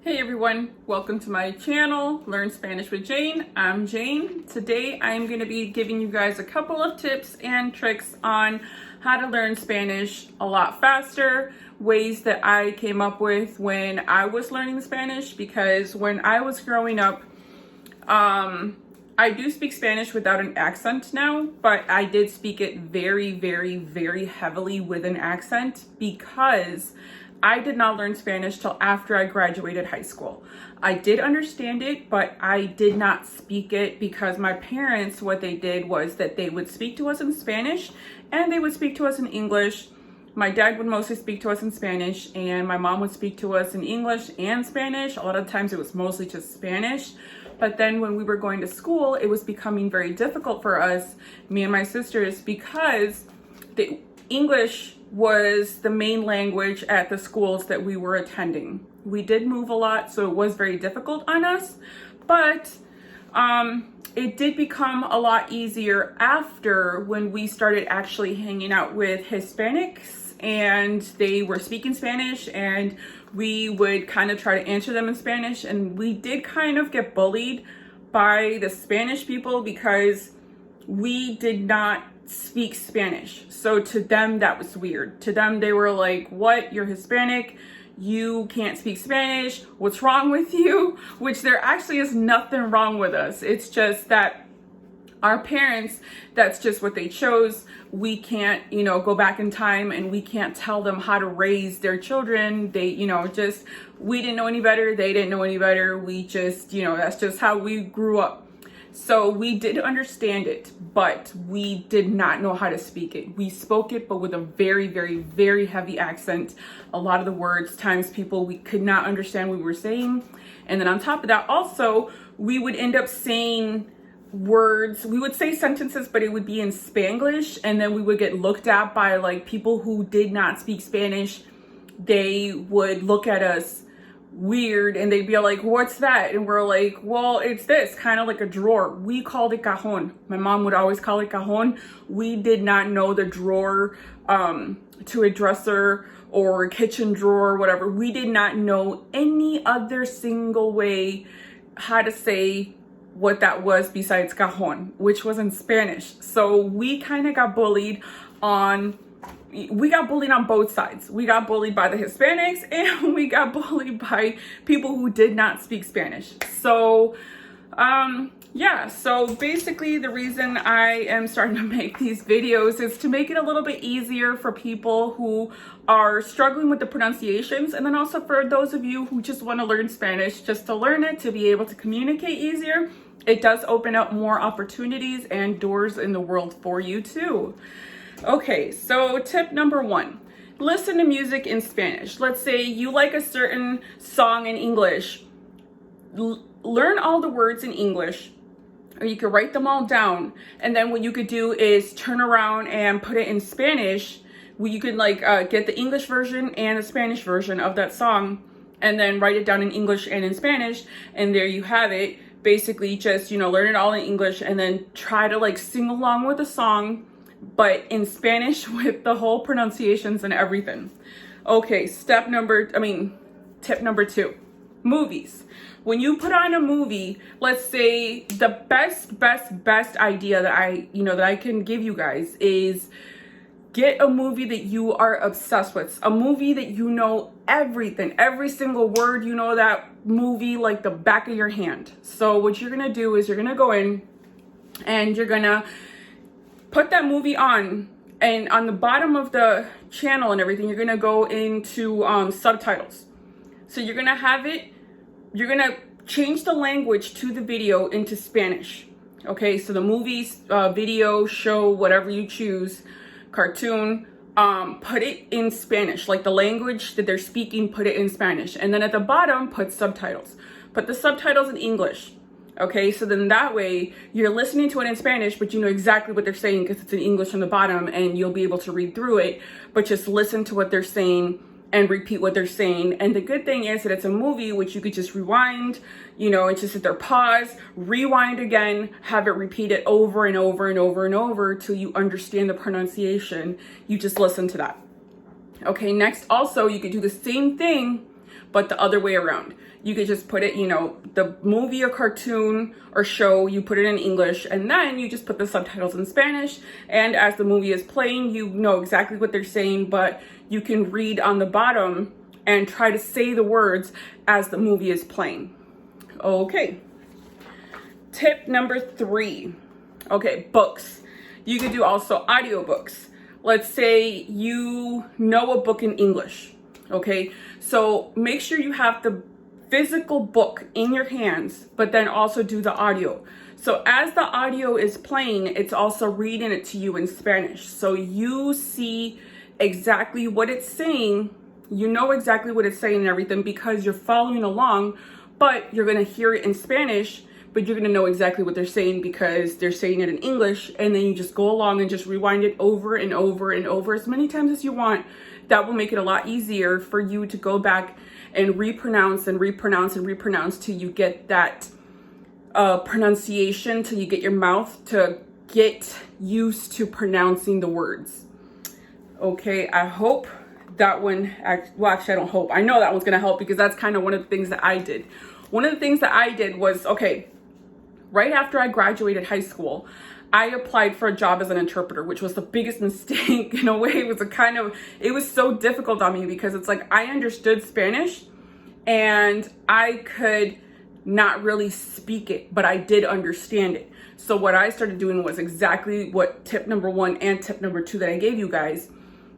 Hey everyone, welcome to my channel, Learn Spanish with Jane. I'm Jane. Today I'm going to be giving you guys a couple of tips and tricks on how to learn Spanish a lot faster, ways that I came up with when I was learning Spanish, because when I was growing up, I do speak Spanish without an accent now, but I did speak it very, very, very heavily with an accent because I did not learn Spanish till after I graduated high school. I did understand it, but I did not speak it because my parents, what they did was that they would speak to us in Spanish and they would speak to us in English. My dad would mostly speak to us in Spanish and my mom would speak to us in English and Spanish. A lot of times it was mostly just Spanish. But then when we were going to school, it was becoming very difficult for us, me and my sisters, because the English was the main language at the schools that we were attending. We did move a lot, so it was very difficult on us, but it did become a lot easier after when we started actually hanging out with Hispanics and they were speaking Spanish and we would kind of try to answer them in Spanish, and we did kind of get bullied by the Spanish people because we did not speak Spanish. So to them, that was weird. To them, they were like, what? You're Hispanic? You can't speak Spanish? What's wrong with you? Which there actually is nothing wrong with us. It's just that our parents, that's just what they chose. We can't, go back in time and we can't tell them how to raise their children. They, we didn't know any better. They didn't know any better. We just, that's just how we grew up. So we did understand it, but we did not know how to speak it. We spoke it, but with a very, very, very heavy accent. A lot of the words, times people, we could not understand what we were saying. And then on top of that, also, we would end up saying words. We would say sentences, but it would be in Spanglish. And then we would get looked at by like people who did not speak Spanish. They would look at us weird and they'd be like, what's that? And we're like, well, it's this, kind of like a drawer. We called it cajon. My mom would always call it cajon. We did not know the drawer to a dresser or a kitchen drawer or whatever. We did not know any other single way how to say what that was besides cajon, which was in Spanish. So we kind of got bullied on both sides. We got bullied by the Hispanics and we got bullied by people who did not speak Spanish. So, so basically the reason I am starting to make these videos is to make it a little bit easier for people who are struggling with the pronunciations, and then also for those of you who just want to learn Spanish, just to learn it, to be able to communicate easier. It does open up more opportunities and doors in the world for you too. Okay, so tip number 1, listen to music in Spanish. Let's say you like a certain song in English. Learn all the words in English, or you could write them all down. And then what you could do is turn around and put it in Spanish. You could get the English version and the Spanish version of that song, and then write it down in English and in Spanish. And there you have it. Basically just, learn it all in English and then try to sing along with the song, but in Spanish with the whole pronunciations and everything. Okay, tip number 2, movies. When you put on a movie, let's say the best idea that I can give you guys is get a movie that you are obsessed with, a movie that you know everything, every single word, that movie like the back of your hand. So what you're gonna do is you're gonna go in and you're gonna put that movie on, and on the bottom of the channel and everything, you're gonna go into subtitles. So you're gonna change the language to the video into Spanish. Okay, so the movies, video, show, whatever you choose, cartoon, put it in Spanish, like the language that they're speaking, put it in Spanish. And then at the bottom, put subtitles. Put the subtitles in English. Okay, so then that way you're listening to it in Spanish, but you know exactly what they're saying because it's in English on the bottom and you'll be able to read through it, but just listen to what they're saying and repeat what they're saying. And the good thing is that it's a movie, which you could just rewind, and just sit there, pause, rewind again, have it repeat it over and over and over and over till you understand the pronunciation. You just listen to that. Okay, next also you could do the same thing but the other way around. You could just put it, you know, the movie or cartoon or show, you put it in English, and then you just put the subtitles in Spanish. And as the movie is playing, you know exactly what they're saying, but you can read on the bottom and try to say the words as the movie is playing. Okay. Tip number 3. Okay, books. You could do also audiobooks. Let's say you know a book in English. Okay, so make sure you have the physical book in your hands, but then also do the audio. So as the audio is playing, it's also reading it to you in Spanish. So you see exactly what it's saying. You know exactly what it's saying and everything because you're following along, but you're going to hear it in Spanish, but you're going to know exactly what they're saying because they're saying it in English. And then you just go along and just rewind it over and over and over as many times as you want. That will make it a lot easier for you to go back and repronounce and repronounce and repronounce till you get that pronunciation, till you get your mouth to get used to pronouncing the words. Okay, I hope that one, well, actually I don't hope, I know that one's gonna help because that's kind of one of the things that I did. One of the things that I did was, okay, right after I graduated high school, I applied for a job as an interpreter, which was the biggest mistake in a way. It was so difficult on me because it's like I understood Spanish and I could not really speak it, but I did understand it. So what I started doing was exactly what tip number 1 and tip number 2 that I gave you guys.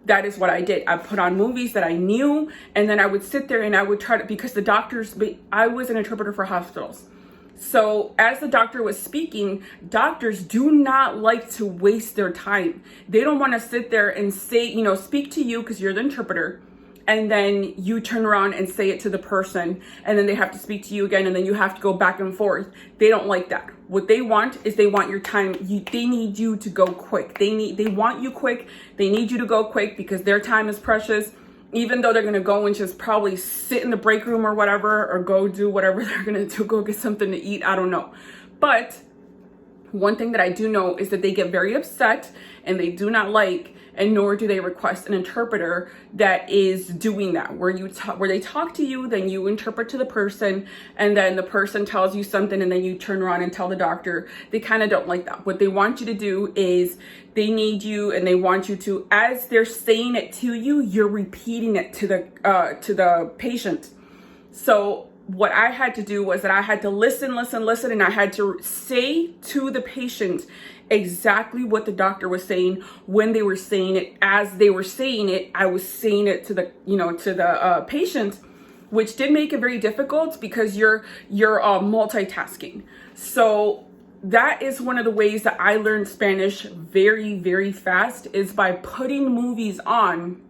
That is what I did. I put on movies that I knew, and then I would sit there and I would try to, because the doctors, I was an interpreter for hospitals. So as the doctor was speaking, doctors do not like to waste their time. They don't want to sit there and say, you know, speak to you because you're the interpreter, and then you turn around and say it to the person, and then they have to speak to you again, and then you have to go back and forth. They don't like that. What they want is they want your time. They need you to go quick. They want you quick. They need you to go quick because their time is precious. Even though they're going to go and just probably sit in the break room or whatever, or go do whatever they're going to do, go get something to eat, I don't know. But one thing that I do know is that they get very upset and they do not like, and nor do they request an interpreter that is doing that, where they talk to you, then you interpret to the person, and then the person tells you something, and then you turn around and tell the doctor. They kind of don't like that. What they want you to do is they need you, and they want you to, as they're saying it to you, you're repeating it to the patient. So what I had to do was that I had to listen, and I had to say to the patient exactly what the doctor was saying when they were saying it. As they were saying it, I was saying it to the patient, which did make it very difficult because you're multitasking. So that is one of the ways that I learned Spanish very, very fast, is by putting movies on.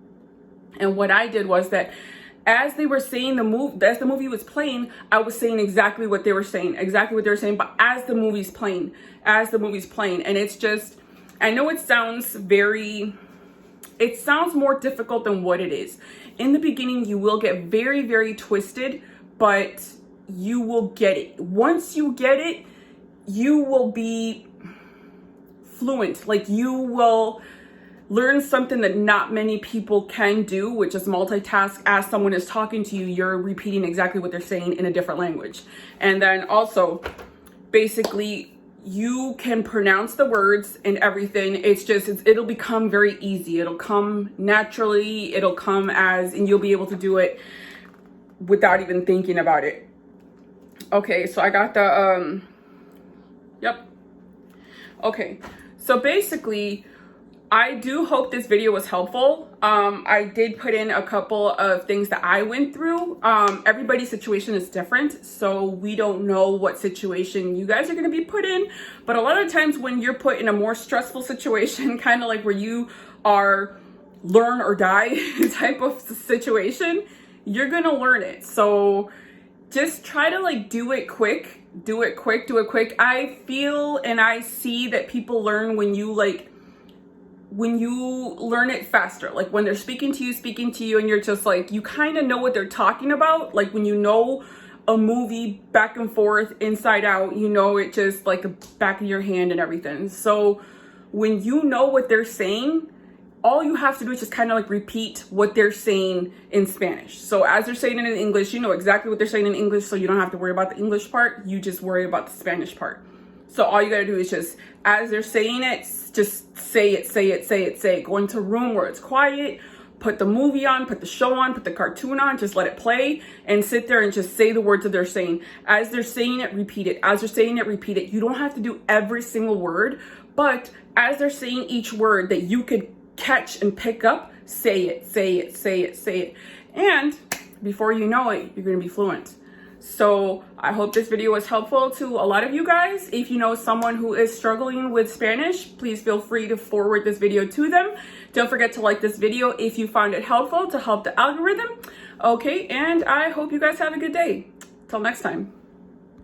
And what I did was that as they were saying as the movie was playing, I was saying exactly what they were saying, but as the movie's playing, and it's just, I know it sounds more difficult than what it is. In the beginning, you will get very, very twisted, but you will get it. Once you get it, you will be fluent. Like, you will learn something that not many people can do, which is multitask. As someone is talking to you, you're repeating exactly what they're saying in a different language. And then also, basically, you can pronounce the words and everything. It'll become very easy. It'll come naturally. It'll come and you'll be able to do it without even thinking about it. Okay, so I got the, yep. Okay, so basically, I do hope this video was helpful. I did put in a couple of things that I went through. Everybody's situation is different, so we don't know what situation you guys are going to be put in. But a lot of times when you're put in a more stressful situation, kind of like where you are learn or die type of situation, you're going to learn it. So just try to do it quick. I feel and I see that people learn when you learn it faster, like when they're speaking to you and you're just you kind of know what they're talking about. Like when you know a movie back and forth, inside out, you know it just like the back of your hand and everything. So when you know what they're saying, all you have to do is just kind of like repeat what they're saying in Spanish. So as they're saying it in English, you know exactly what they're saying in English, so you don't have to worry about the English part. You just worry about the Spanish part. So all you gotta do is just, as they're saying it, just say it, say it, say it, say it. Go into a room where it's quiet, put the movie on, put the show on, put the cartoon on, just let it play and sit there and just say the words that they're saying. As they're saying it, repeat it. As they're saying it, repeat it. You don't have to do every single word, but as they're saying each word that you could catch and pick up, say it, say it, say it, say it. And before you know it, you're gonna be fluent. So I hope this video was helpful to a lot of you guys. If you know someone who is struggling with Spanish, please feel free to forward this video to them. Don't forget to like this video if you found it helpful to help the algorithm. Okay, and I hope you guys have a good day. Till next time.